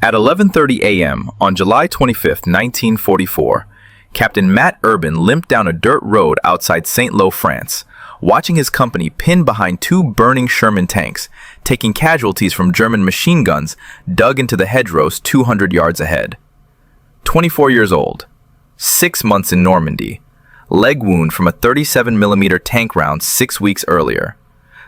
At 11:30 a.m. on July 25, 1944, Captain Matt Urban limped down a dirt road outside Saint-Lô, France, watching his company pinned behind two burning Sherman tanks, taking casualties from German machine guns dug into the hedgerows 200 yards ahead. 24 years old, 6 months in Normandy, leg wound from a 37mm tank round 6 weeks earlier.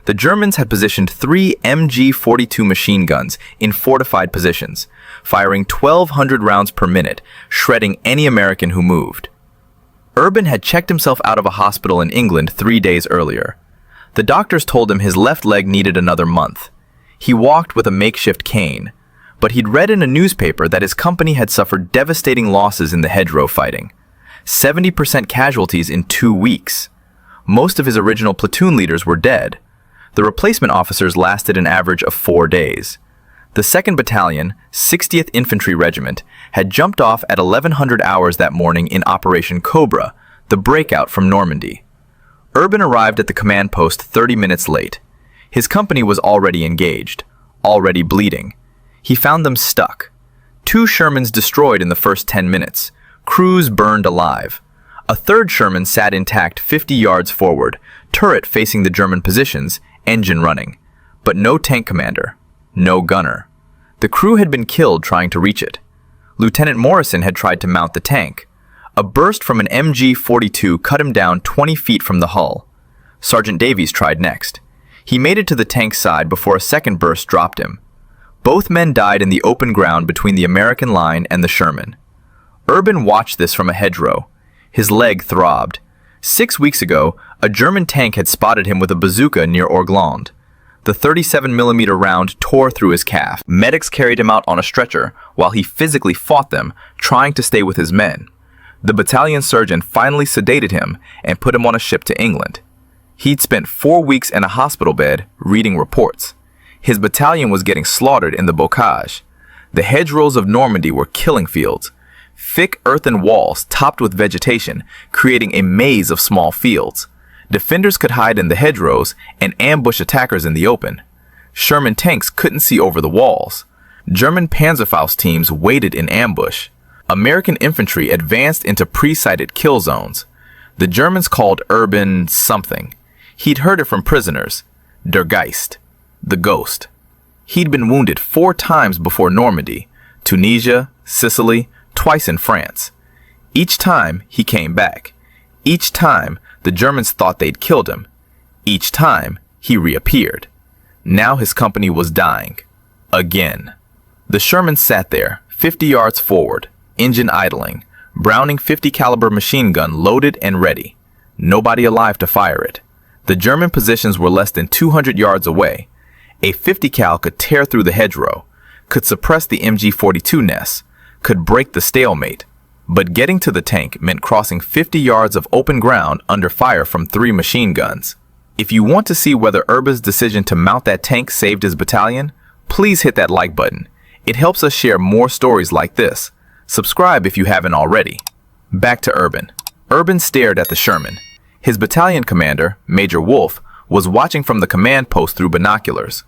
The Germans had positioned 3 MG-42 machine guns in fortified positions, firing 1,200 rounds per minute, shredding any American who moved. Urban had checked himself out of a hospital in England 3 days earlier. The doctors told him his left leg needed another month. He walked with a makeshift cane, but he'd read in a newspaper that his company had suffered devastating losses in the hedgerow fighting. 70% casualties in 2 weeks. Most of his original platoon leaders were dead. The replacement officers lasted an average of 4 days. The 2nd Battalion, 60th Infantry Regiment, had jumped off at 1100 hours that morning in Operation Cobra, the breakout from Normandy. Urban arrived at the command post 30 minutes late. His company was already engaged, already bleeding. He found them stuck. 2 Shermans destroyed in the first 10 minutes. Crews burned alive. A 3rd Sherman sat intact 50 yards forward, turret facing the German positions, engine running. But no tank commander, no gunner. The crew had been killed trying to reach it. Lieutenant Morrison had tried to mount the tank. A burst from an MG-42 cut him down 20 feet from the hull. Sergeant Davies tried next. He made it to the tank's side before a second burst dropped him. Both men died in the open ground between the American line and the Sherman. Urban watched this from a hedgerow. His leg throbbed. 6 weeks ago, a German tank had spotted him with a bazooka near Orgland. The 37mm round tore through his calf. Medics carried him out on a stretcher while he physically fought them, trying to stay with his men. The battalion surgeon finally sedated him and put him on a ship to England. He'd spent 4 weeks in a hospital bed reading reports. His battalion was getting slaughtered in the bocage. The hedgerows of Normandy were killing fields. Thick earthen walls topped with vegetation, creating a maze of small fields. Defenders could hide in the hedgerows and ambush attackers in the open. Sherman tanks couldn't see over the walls. German Panzerfaust teams waited in ambush. American infantry advanced into pre-sighted kill zones. The Germans called Urban something. He'd heard it from prisoners. Der Geist. The Ghost. He'd been wounded 4 times before Normandy, Tunisia, Sicily, twice in France. Each time, he came back. Each time, the Germans thought they'd killed him. Each time, he reappeared. Now his company was dying. Again. The Sherman sat there, 50 yards forward, engine idling, Browning .50 caliber machine gun loaded and ready. Nobody alive to fire it. The German positions were less than 200 yards away. A .50 cal could tear through the hedgerow, could suppress the MG-42 nests, could break the stalemate, but getting to the tank meant crossing 50 yards of open ground under fire from 3 machine guns. If you want to see whether Urban's decision to mount that tank saved his battalion, please hit that like button. It helps us share more stories like this. Subscribe if you haven't already. Back to Urban. Urban stared at the Sherman. His battalion commander, Major Wolfe, was watching from the command post through binoculars.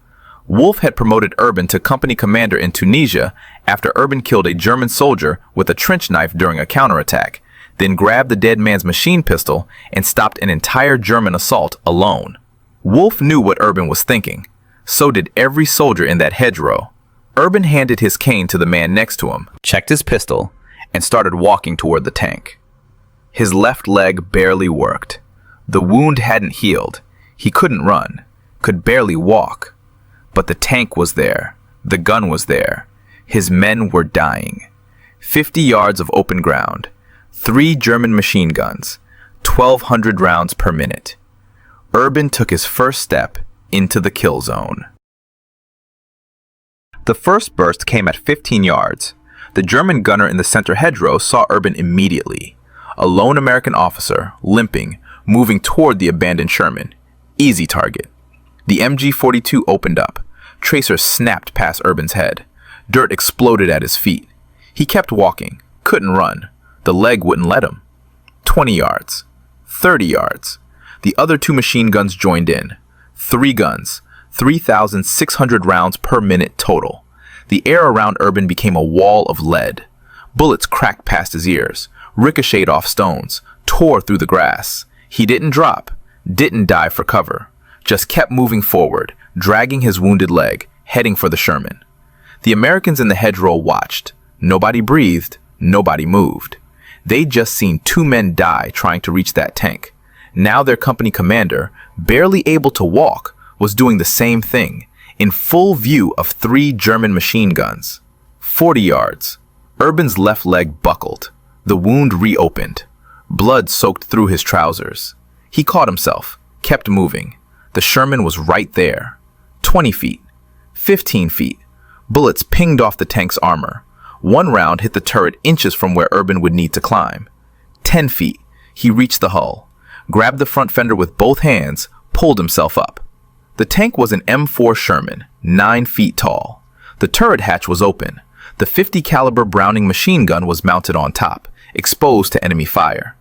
Wolfe had promoted Urban to company commander in Tunisia after Urban killed a German soldier with a trench knife during a counterattack, then grabbed the dead man's machine pistol and stopped an entire German assault alone. Wolfe knew what Urban was thinking. So did every soldier in that hedgerow. Urban handed his cane to the man next to him, checked his pistol, and started walking toward the tank. His left leg barely worked. The wound hadn't healed. He couldn't run, could barely walk. But the tank was there. The gun was there. His men were dying. 50 yards of open ground. 3 German machine guns. 1,200 rounds per minute. Urban took his first step into the kill zone. The first burst came at 15 yards. The German gunner in the center hedgerow saw Urban immediately. A lone American officer, limping, moving toward the abandoned Sherman. Easy target. The MG-42 opened up. Tracers snapped past Urban's head. Dirt exploded at his feet. He kept walking. Couldn't run. The leg wouldn't let him. 20 yards. 30 yards. The other 2 machine guns joined in. 3 guns. 3,600 rounds per minute total. The air around Urban became a wall of lead. Bullets cracked past his ears, ricocheted off stones, tore through the grass. He didn't drop, didn't dive for cover, just kept moving forward, dragging his wounded leg, heading for the Sherman. The Americans in the hedgerow watched. Nobody breathed, nobody moved. They'd just seen 2 men die trying to reach that tank. Now their company commander, barely able to walk, was doing the same thing, in full view of 3 German machine guns. 40 yards. Urban's left leg buckled. The wound reopened. Blood soaked through his trousers. He caught himself, kept moving. The Sherman was right there. 20 feet. 15 feet. Bullets pinged off the tank's armor. 1 round hit the turret inches from where Urban would need to climb. 10 feet. He reached the hull, grabbed the front fender with both hands, pulled himself up. The tank was an M4 Sherman, 9 feet tall. The turret hatch was open. The .50 caliber Browning machine gun was mounted on top, exposed to enemy fire.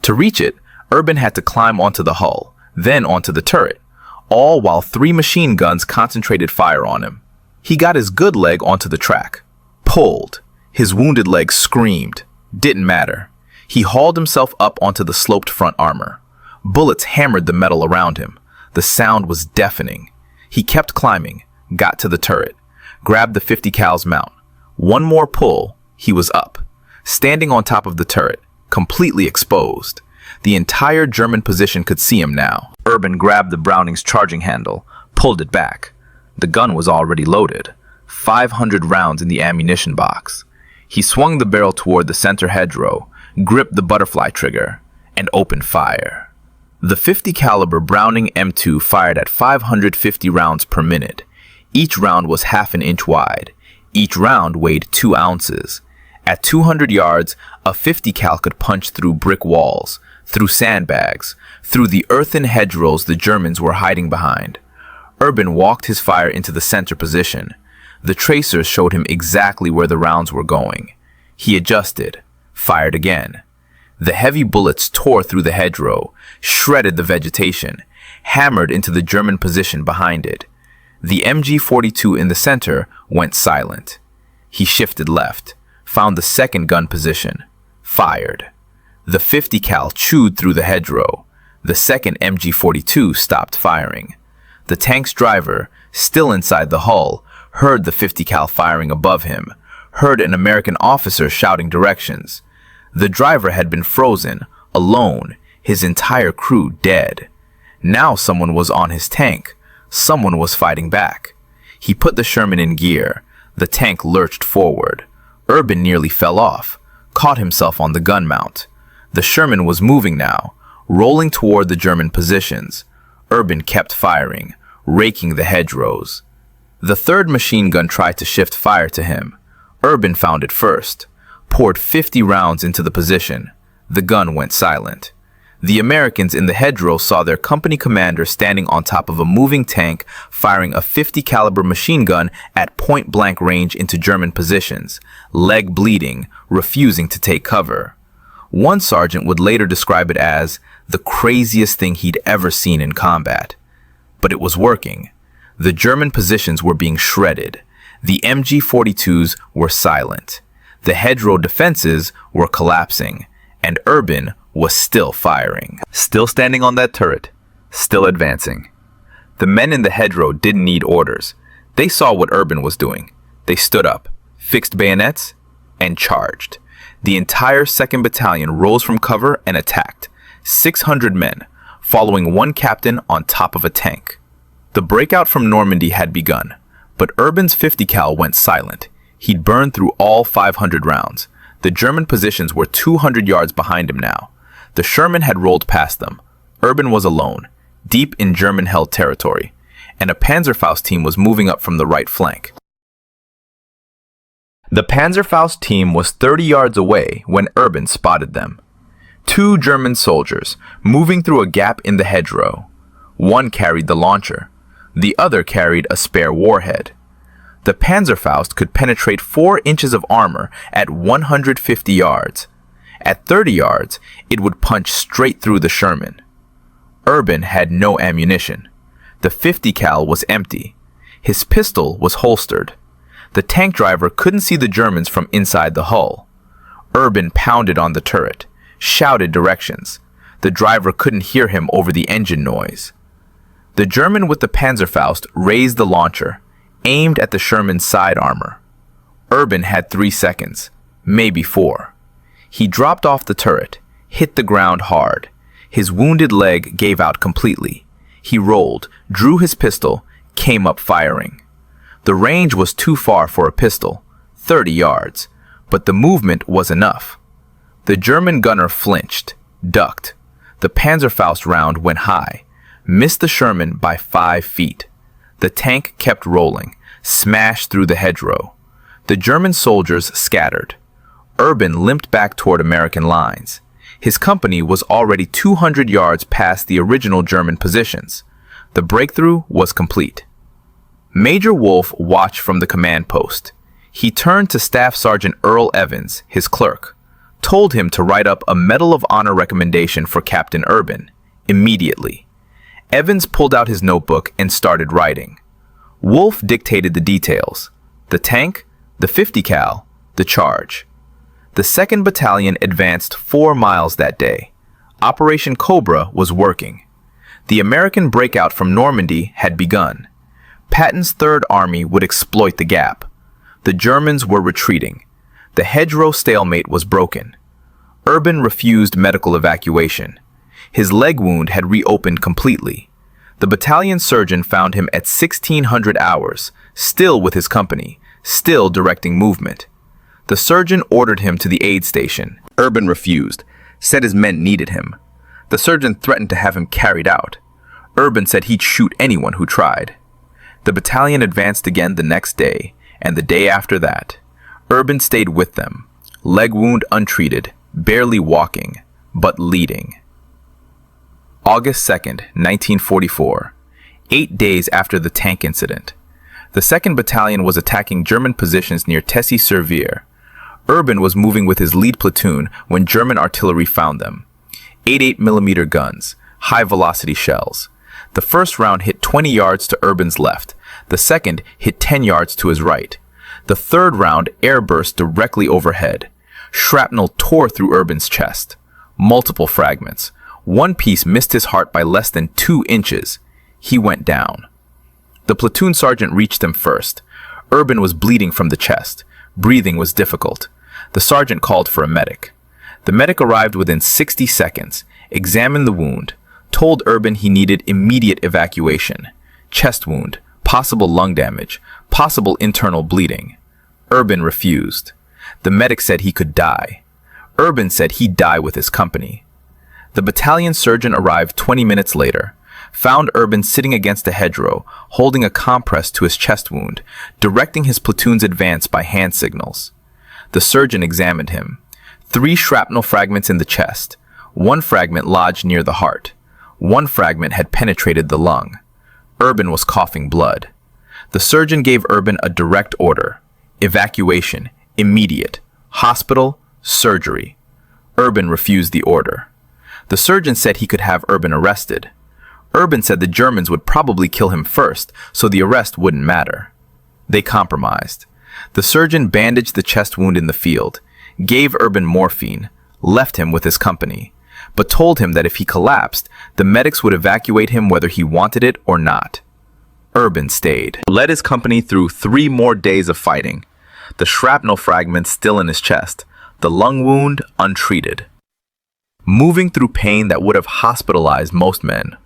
To reach it, Urban had to climb onto the hull, then onto the turret, all while 3 machine guns concentrated fire on him. He got his good leg onto the track, pulled. His wounded leg screamed. Didn't matter. He hauled himself up onto the sloped front armor. Bullets hammered the metal around him. The sound was deafening. He kept climbing, got to the turret, grabbed the .50 cal's mount. 1 more pull, he was up, standing on top of the turret, completely exposed. The entire German position could see him now. Urban grabbed the Browning's charging handle, pulled it back. The gun was already loaded, 500 rounds in the ammunition box. He swung the barrel toward the center hedgerow, gripped the butterfly trigger, and opened fire. The .50 caliber Browning M2 fired at 550 rounds per minute. Each round was half an inch wide. Each round weighed 2 ounces. At 200 yards, a .50 cal could punch through brick walls, through sandbags, through the earthen hedgerows the Germans were hiding behind. Urban walked his fire into the center position. The tracers showed him exactly where the rounds were going. He adjusted, fired again. The heavy bullets tore through the hedgerow, shredded the vegetation, hammered into the German position behind it. The MG-42 in the center went silent. He shifted left, found the second gun position, fired. The .50 cal chewed through the hedgerow. The second MG-42 stopped firing. The tank's driver, still inside the hull, heard the .50 cal firing above him, heard an American officer shouting directions. The driver had been frozen, alone, his entire crew dead. Now someone was on his tank. Someone was fighting back. He put the Sherman in gear. The tank lurched forward. Urban nearly fell off, caught himself on the gun mount. The Sherman was moving now, rolling toward the German positions. Urban kept firing, raking the hedgerows. The third machine gun tried to shift fire to him. Urban found it first, poured 50 rounds into the position. The gun went silent. The Americans in the hedgerow saw their company commander standing on top of a moving tank, firing a .50 caliber machine gun at point-blank range into German positions, leg bleeding, refusing to take cover. One sergeant would later describe it as the craziest thing he'd ever seen in combat. But it was working. The German positions were being shredded. The MG-42s were silent. The hedgerow defenses were collapsing, and Urban was still firing. Still standing on that turret, still advancing. The men in the hedgerow didn't need orders. They saw what Urban was doing. They stood up, fixed bayonets, and charged. The entire 2nd Battalion rose from cover and attacked. 600 men, following 1 captain on top of a tank. The breakout from Normandy had begun, but Urban's .50 cal went silent. He'd burned through all 500 rounds. The German positions were 200 yards behind him now. The Sherman had rolled past them. Urban was alone, deep in German-held territory, and a Panzerfaust team was moving up from the right flank. The Panzerfaust team was 30 yards away when Urban spotted them. 2 German soldiers, moving through a gap in the hedgerow. One carried the launcher. The other carried a spare warhead. The Panzerfaust could penetrate 4 inches of armor at 150 yards. At 30 yards, it would punch straight through the Sherman. Urban had no ammunition. The .50 cal was empty. His pistol was holstered. The tank driver couldn't see the Germans from inside the hull. Urban pounded on the turret, shouted directions. The driver couldn't hear him over the engine noise. The German with the Panzerfaust raised the launcher, aimed at the Sherman's side armor. Urban had 3 seconds, maybe 4. He dropped off the turret, hit the ground hard. His wounded leg gave out completely. He rolled, drew his pistol, came up firing. The range was too far for a pistol, 30 yards, but the movement was enough. The German gunner flinched, ducked. The Panzerfaust round went high, missed the Sherman by 5 feet. The tank kept rolling, smashed through the hedgerow. The German soldiers scattered. Urban limped back toward American lines. His company was already 200 yards past the original German positions. The breakthrough was complete. Major Wolfe watched from the command post. He turned to Staff Sergeant Earl Evans, his clerk, told him to write up a Medal of Honor recommendation for Captain Urban, immediately. Evans pulled out his notebook and started writing. Wolfe dictated the details: the tank, the 50 cal, the charge. The 2nd Battalion advanced 4 miles that day. Operation Cobra was working. The American breakout from Normandy had begun. Patton's Third Army would exploit the gap. The Germans were retreating. The hedgerow stalemate was broken. Urban refused medical evacuation. His leg wound had reopened completely. The battalion surgeon found him at 1600 hours, still with his company, still directing movement. The surgeon ordered him to the aid station. Urban refused, said his men needed him. The surgeon threatened to have him carried out. Urban said he'd shoot anyone who tried. The battalion advanced again the next day, and the day after that. Urban stayed with them, leg wound untreated, barely walking, but leading. August 2nd, 1944, 8 days after the tank incident. The 2nd Battalion was attacking German positions near Tessy-sur-Vire. Urban was moving with his lead platoon when German artillery found them. 88mm guns, high-velocity shells. The first round hit 20 yards to Urban's left. The second hit 10 yards to his right. The third round airburst directly overhead. Shrapnel tore through Urban's chest. Multiple fragments. One piece missed his heart by less than 2 inches. He went down. The platoon sergeant reached him first. Urban was bleeding from the chest. Breathing was difficult. The sergeant called for a medic. The medic arrived within 60 seconds, examined the wound, told Urban he needed immediate evacuation. Chest wound, possible lung damage, possible internal bleeding. Urban refused. The medic said he could die. Urban said he'd die with his company. The battalion surgeon arrived 20 minutes later, found Urban sitting against a hedgerow, holding a compress to his chest wound, directing his platoon's advance by hand signals. The surgeon examined him. 3 shrapnel fragments in the chest. 1 fragment lodged near the heart. 1 fragment had penetrated the lung. Urban was coughing blood. The surgeon gave Urban a direct order: evacuation, immediate, hospital, surgery. Urban refused the order. The surgeon said he could have Urban arrested. Urban said the Germans would probably kill him first, so the arrest wouldn't matter. They compromised. The surgeon bandaged the chest wound in the field, gave Urban morphine, left him with his company, but told him that if he collapsed, the medics would evacuate him whether he wanted it or not. Urban stayed. Led his company through 3 more days of fighting, the shrapnel fragments still in his chest, the lung wound untreated. Moving through pain that would have hospitalized most men.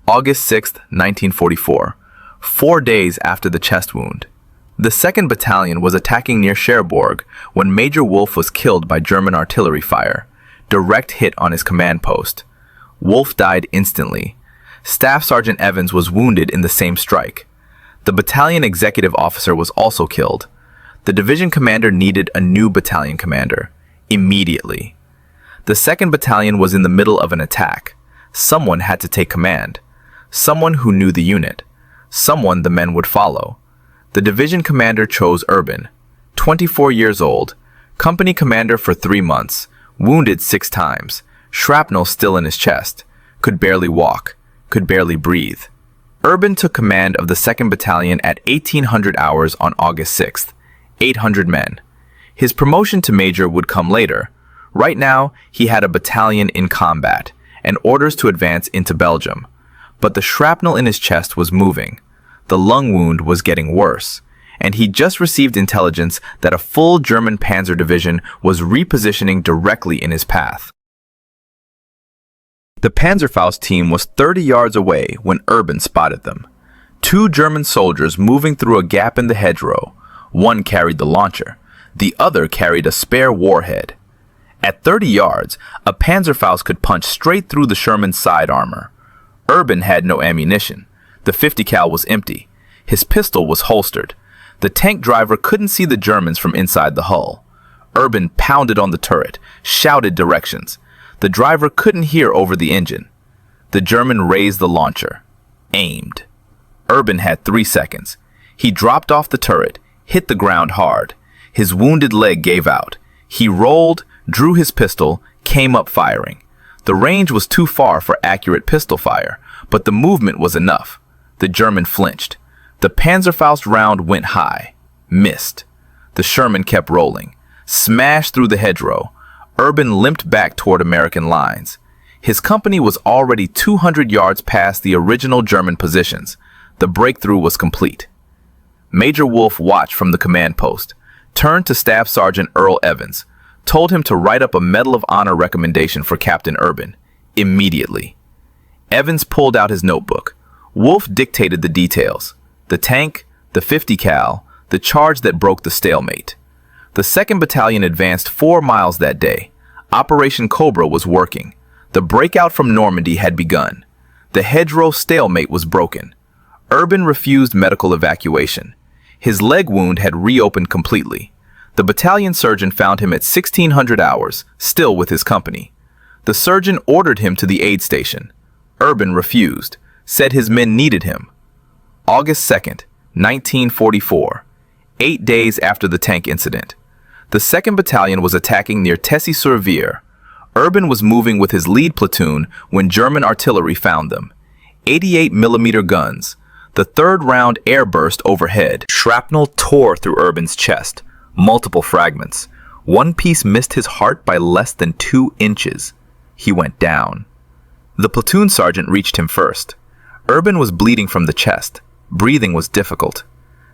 August 6, 1944, 4 days after the chest wound. The 2nd Battalion was attacking near Cherbourg when Major Wolfe was killed by German artillery fire. Direct hit on his command post. Wolfe died instantly. Staff Sergeant Evans was wounded in the same strike. The battalion executive officer was also killed. The division commander needed a new battalion commander, immediately. The 2nd Battalion was in the middle of an attack. Someone had to take command. Someone who knew the unit. Someone the men would follow. The division commander chose Urban, 24 years old, company commander for 3 months, wounded 6 times, shrapnel still in his chest, could barely walk, could barely breathe. Urban took command of the 2nd Battalion at 1800 hours on August 6th, 800 men. His promotion to major would come later. Right now, he had a battalion in combat and orders to advance into Belgium. But the shrapnel in his chest was moving. The lung wound was getting worse, and he just received intelligence that a full German panzer division was repositioning directly in his path. The Panzerfaust team was 30 yards away when Urban spotted them. Two German soldiers moving through a gap in the hedgerow. One carried the launcher. The other carried a spare warhead. At 30 yards, a Panzerfaust could punch straight through the Sherman's side armor. Urban had no ammunition. The 50 cal was empty. His pistol was holstered. The tank driver couldn't see the Germans from inside the hull. Urban pounded on the turret, shouted directions. The driver couldn't hear over the engine. The German raised the launcher, aimed. Urban had 3 seconds. He dropped off the turret, hit the ground hard. His wounded leg gave out. He rolled, drew his pistol, came up firing. The range was too far for accurate pistol fire, but the movement was enough. The German flinched. The Panzerfaust round went high, missed. The Sherman kept rolling, smashed through the hedgerow. Urban limped back toward American lines. His company was already 200 yards past the original German positions. The breakthrough was complete. Major Wolfe watched from the command post, turned to Staff Sergeant Earl Evans, told him to write up a Medal of Honor recommendation for Captain Urban, immediately. Evans pulled out his notebook. Wolfe dictated the details. The tank, the 50 cal, the charge that broke the stalemate. The 2nd Battalion advanced 4 miles that day. Operation Cobra was working. The breakout from Normandy had begun. The hedgerow stalemate was broken. Urban refused medical evacuation. His leg wound had reopened completely. The battalion surgeon found him at 1600 hours, still with his company. The surgeon ordered him to the aid station. Urban refused, said his men needed him. August 2nd, 1944, 8 days after the tank incident. The 2nd Battalion was attacking near Tessy-sur-Vire. Urban was moving with his lead platoon when German artillery found them. 88mm guns. The 3rd round air burst overhead. Shrapnel tore through Urban's chest. Multiple fragments. One piece missed his heart by less than 2 inches. He went down. The platoon sergeant reached him first. Urban was bleeding from the chest. Breathing was difficult.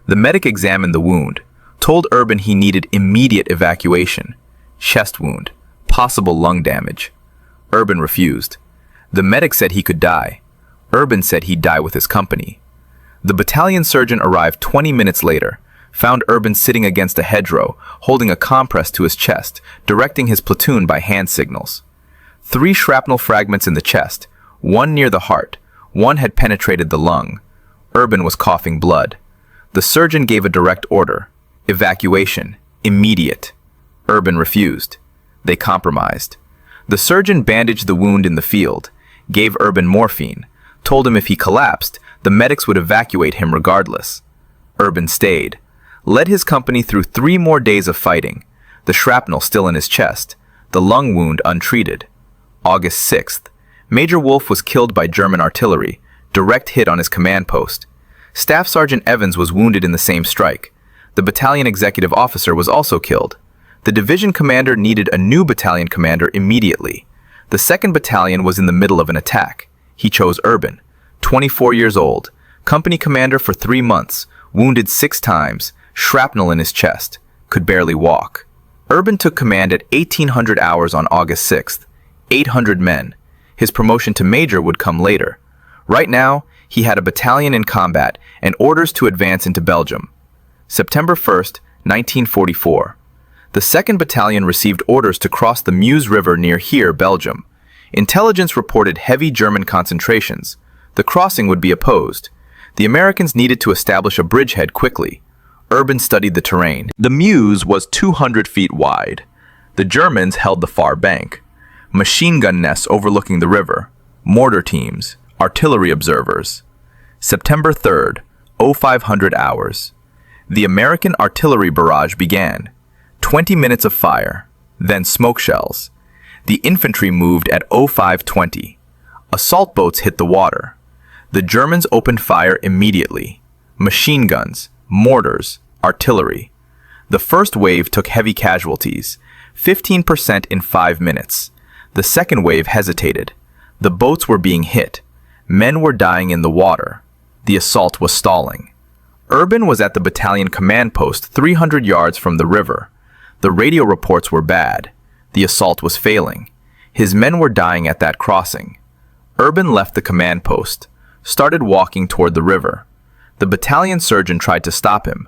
The medic examined the wound, told Urban he needed immediate evacuation. Chest wound, possible lung damage. Urban refused. The medic said he could die. Urban said he'd die with his company. The battalion surgeon arrived 20 minutes later, found Urban sitting against a hedgerow, holding a compress to his chest, directing his platoon by hand signals. 3 shrapnel fragments in the chest, 1 near the heart, 1 had penetrated the lung. Urban was coughing blood. The surgeon gave a direct order. Evacuation. Immediate. Urban refused. They compromised. The surgeon bandaged the wound in the field, gave Urban morphine, told him if he collapsed, the medics would evacuate him regardless. Urban stayed, led his company through 3 more days of fighting, the shrapnel still in his chest, the lung wound untreated. August 6th, Major Wolfe was killed by German artillery, direct hit on his command post. Staff Sergeant Evans was wounded in the same strike. The battalion executive officer was also killed. The division commander needed a new battalion commander immediately. The 2nd Battalion was in the middle of an attack. He chose Urban, 24 years old, company commander for 3 months, wounded 6 times, shrapnel in his chest, could barely walk. Urban took command at 1800 hours on August 6th, 800 men. His promotion to major would come later. Right now, he had a battalion in combat and orders to advance into Belgium. September 1st, 1944. The 2nd Battalion received orders to cross the Meuse River near Here, Belgium. Intelligence reported heavy German concentrations. The crossing would be opposed. The Americans needed to establish a bridgehead quickly. Urban studied the terrain. The Meuse was 200 feet wide. The Germans held the far bank. Machine gun nests overlooking the river. Mortar teams. Artillery observers. September 3rd, 0500 hours. The American artillery barrage began. 20 minutes of fire, then smoke shells. The infantry moved at 0520. Assault boats hit the water. The Germans opened fire immediately. Machine guns, mortars, artillery. The first wave took heavy casualties, 15% in 5 minutes. The second wave hesitated. The boats were being hit. Men were dying in the water. The assault was stalling. Urban was at the battalion command post 300 yards from the river. The radio reports were bad. The assault was failing. His men were dying at that crossing. Urban left the command post, started walking toward the river. The battalion surgeon tried to stop him.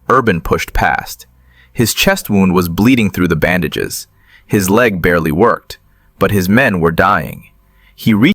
Urban pushed past. His chest wound was bleeding through the bandages. His leg barely worked, but his men were dying. He reached